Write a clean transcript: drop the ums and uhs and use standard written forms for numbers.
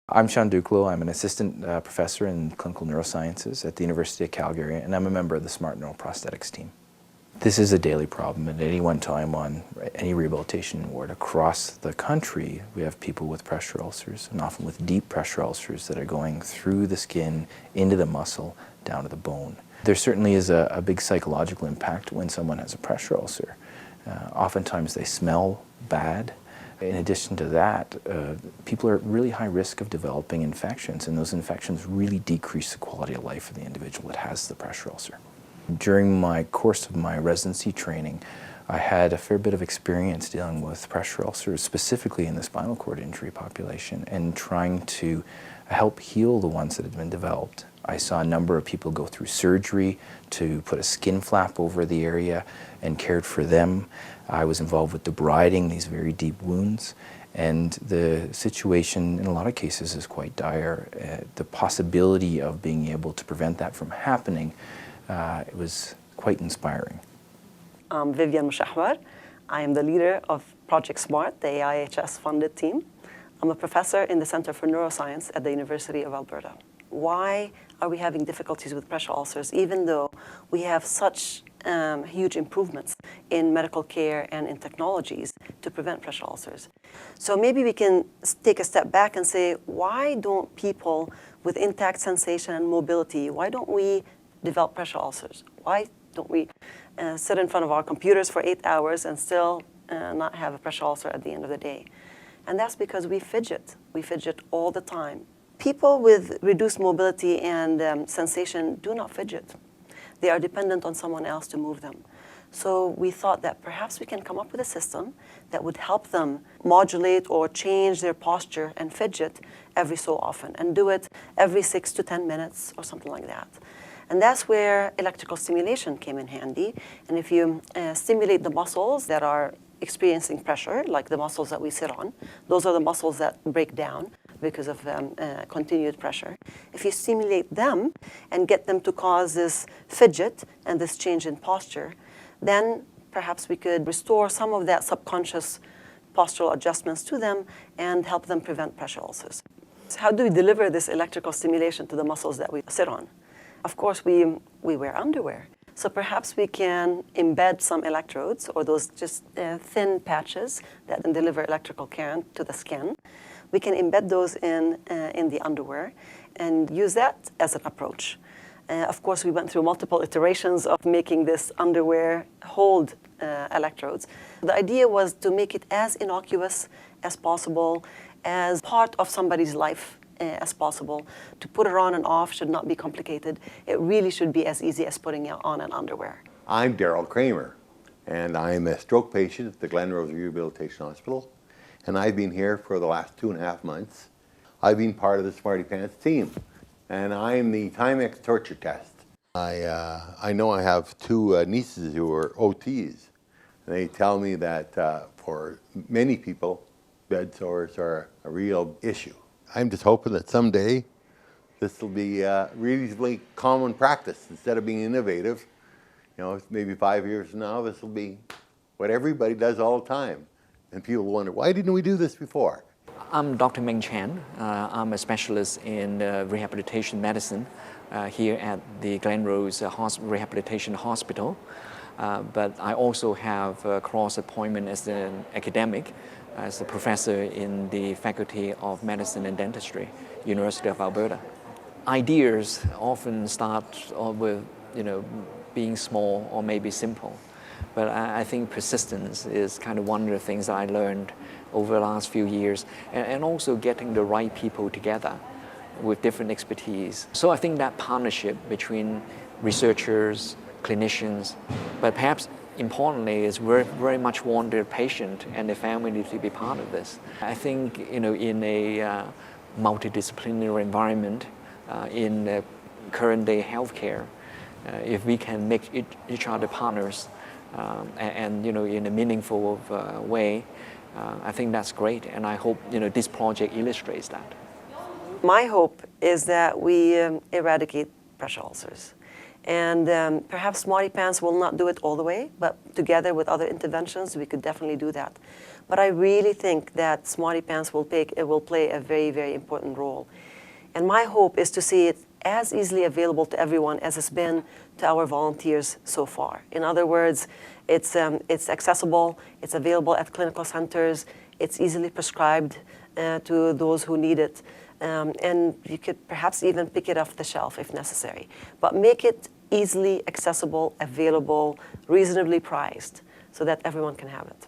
I'm Sean Duclos. I'm an assistant professor in clinical neurosciences at the University of Calgary, and I'm a member of the Smart Neuroprosthetics team. This is a daily problem. At any one time on any rehabilitation ward across the country, we have people with pressure ulcers, and often with deep pressure ulcers that are going through the skin, into the muscle, down to the bone. There certainly is a big psychological impact when someone has a pressure ulcer. Oftentimes they smell bad. In addition to that, people are at really high risk of developing infections, and those infections really decrease the quality of life of the individual that has the pressure ulcer. During my course of my residency training, I had a fair bit of experience dealing with pressure ulcers, specifically in the spinal cord injury population, and trying to help heal the ones that had been developed. I saw a number of people go through surgery to put a skin flap over the area and cared for them. I was involved with debriding these very deep wounds, and the situation in a lot of cases is quite dire. The possibility of being able to prevent that from happening, it was quite inspiring. I'm Vivian Mushahwar. I am the leader of Project SMART, the AIHS funded team. I'm a professor in the Center for Neuroscience at the University of Alberta. Why are we having difficulties with pressure ulcers, even though we have such huge improvements in medical care and in technologies to prevent pressure ulcers? So maybe we can take a step back and say, why don't people with intact sensation and mobility, why don't we develop pressure ulcers? Why don't we sit in front of our computers for 8 hours and still not have a pressure ulcer at the end of the day? And that's because we fidget. We fidget all the time. People with reduced mobility and sensation do not fidget. They are dependent on someone else to move them. So we thought that perhaps we can come up with a system that would help them modulate or change their posture and fidget every so often, and do it every 6 to 10 minutes or something like that. And that's where electrical stimulation came in handy. And if you stimulate the muscles that are experiencing pressure, like the muscles that we sit on, those are the muscles that break down because of continued pressure. If you stimulate them and get them to cause this fidget and this change in posture, then perhaps we could restore some of that subconscious postural adjustments to them and help them prevent pressure ulcers. So how do we deliver this electrical stimulation to the muscles that we sit on? Of course, we wear underwear. So perhaps we can embed some electrodes, or those just thin patches that can deliver electrical current to the skin. We can embed those in the underwear and use that as an approach. Of course, we went through multiple iterations of making this underwear hold electrodes. The idea was to make it as innocuous as possible, as part of somebody's life as possible. To put it on and off should not be complicated. It really should be as easy as putting on an underwear. I'm Daryl Kramer, and I'm a stroke patient at the Glen Rose Rehabilitation Hospital, and I've been here for the last 2.5 months. I've been part of the Smarty Pants team, and I'm the Timex torture test. I know I have 2 nieces who are OTs, and they tell me that for many people, bed sores are a real issue. I'm just hoping that someday this will be reasonably common practice instead of being innovative. You know, maybe 5 years from now, this will be what everybody does all the time. And people wonder, why didn't we do this before? I'm Dr. Meng Chan. I'm a specialist in rehabilitation medicine here at the Glen Rose Rehabilitation Hospital. But I also have a cross appointment as an academic, as a professor in the Faculty of Medicine and Dentistry, University of Alberta. Ideas often start with, being small or maybe simple. But I think persistence is kind of one of the things that I learned over the last few years, and also getting the right people together with different expertise. So I think that partnership between researchers, clinicians, but perhaps importantly is very much want the patient and the family to be part of this. I think in a multidisciplinary environment, in current day healthcare, if we can make each other partners and in a meaningful way, I think that's great, and I hope this project illustrates that. My hope is that we eradicate pressure ulcers. And perhaps Smarty Pants will not do it all the way, but together with other interventions, we could definitely do that. But I really think that Smarty Pants will play a very, very important role. And my hope is to see it as easily available to everyone as it's been to our volunteers so far. In other words, it's accessible, it's available at clinical centers, it's easily prescribed to those who need it, and you could perhaps even pick it off the shelf if necessary. But make it easily accessible, available, reasonably priced, so that everyone can have it.